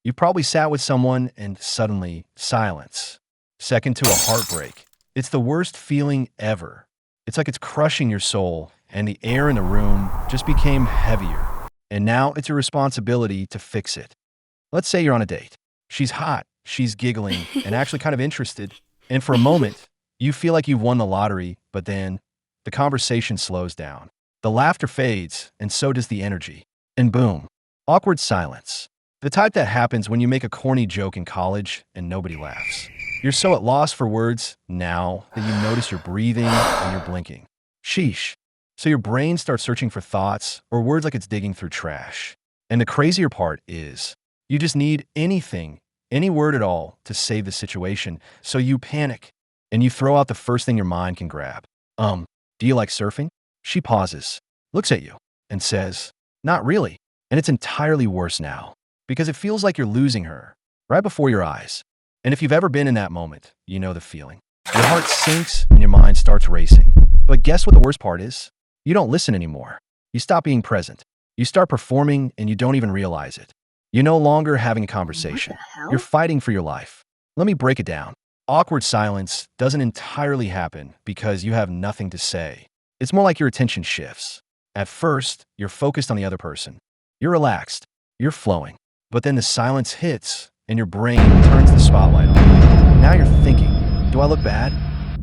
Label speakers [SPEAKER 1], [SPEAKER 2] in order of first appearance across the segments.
[SPEAKER 1] You've probably sat with someone and suddenly silence. Second to a heartbreak. It's the worst feeling ever. It's like it's crushing your soul, and the air in the room just became heavier. And now it's your responsibility to fix it. Let's say you're on a date. She's hot, she's giggling, and actually kind of interested. And for a moment, you feel like you've won the lottery, but then the conversation slows down. The laughter fades, and so does the energy. And boom, awkward silence. The type that happens when you make a corny joke in college and nobody laughs. You're so at loss for words now that you notice you're breathing and you're blinking. Sheesh. So your brain starts searching for thoughts or words like it's digging through trash. And the crazier part is, you just need anything, any word at all, to save the situation. So you panic and you throw out the first thing your mind can grab. Do you like surfing? She pauses, looks at you, and says, not really. And it's entirely worse now because it feels like you're losing her right before your eyes. And if you've ever been in that moment, you know the feeling. Your heart sinks and your mind starts racing. But guess what the worst part is? You don't listen anymore. You stop being present. You start performing and you don't even realize it. You're no longer having a conversation.
[SPEAKER 2] What the hell?
[SPEAKER 1] You're fighting for your life. Let me break it down. Awkward silence doesn't entirely happen because you have nothing to say. It's more like your attention shifts. At first, you're focused on the other person. You're relaxed. You're flowing. But then the silence hits and your brain turns the spotlight on. Now you're thinking, do I look bad?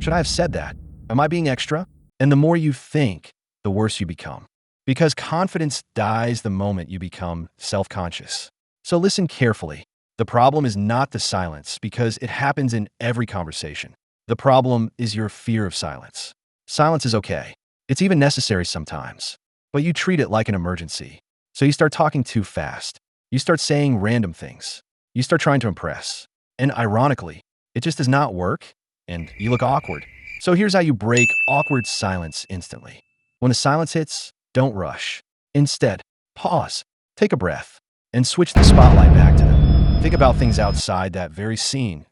[SPEAKER 1] Should I have said that? Am I being extra? And the more you think, the worse you become. Because confidence dies the moment you become self-conscious. So listen carefully. The problem is not the silence because it happens in every conversation. The problem is your fear of silence. Silence is okay. It's even necessary sometimes. But you treat it like an emergency. So you start talking too fast. You start saying random things. You start trying to impress. And ironically, it just does not work, and you look awkward. So here's how you break awkward silence instantly. When the silence hits, don't rush. Instead, pause, take a breath, and switch the spotlight back to them. Think about things outside that very scene,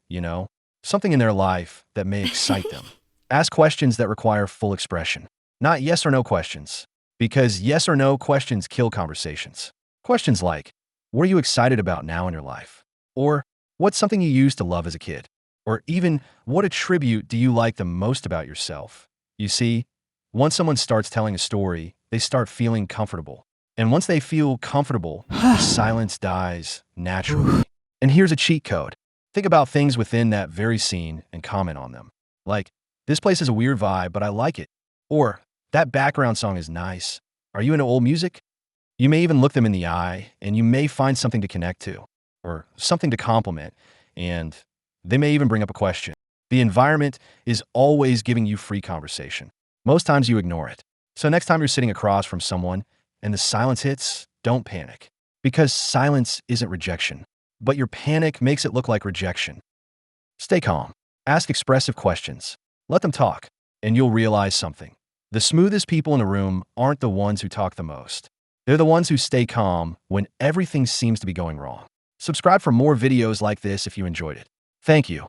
[SPEAKER 1] something in their life that may excite them. Ask questions that require full expression, not yes or no questions, because yes or no questions kill conversations. Questions like, what are you excited about now in your life? Or, what's something you used to love as a kid? Or even, what attribute do you like the most about yourself? You see, once someone starts telling a story, they start feeling comfortable. And once they feel comfortable, the silence dies naturally. And here's a cheat code. Think about things within that very scene and comment on them. Like, this place is a weird vibe, but I like it. Or, that background song is nice. Are you into old music? You may even look them in the eye, and you may find something to connect to, or something to compliment, and they may even bring up a question. The environment is always giving you free conversation. Most times you ignore it. So next time you're sitting across from someone and the silence hits, don't panic. Because silence isn't rejection, but your panic makes it look like rejection. Stay calm. Ask expressive questions. Let them talk, and you'll realize something. The smoothest people in a room aren't the ones who talk the most. They're the ones who stay calm when everything seems to be going wrong. Subscribe for more videos like this if you enjoyed it. Thank you.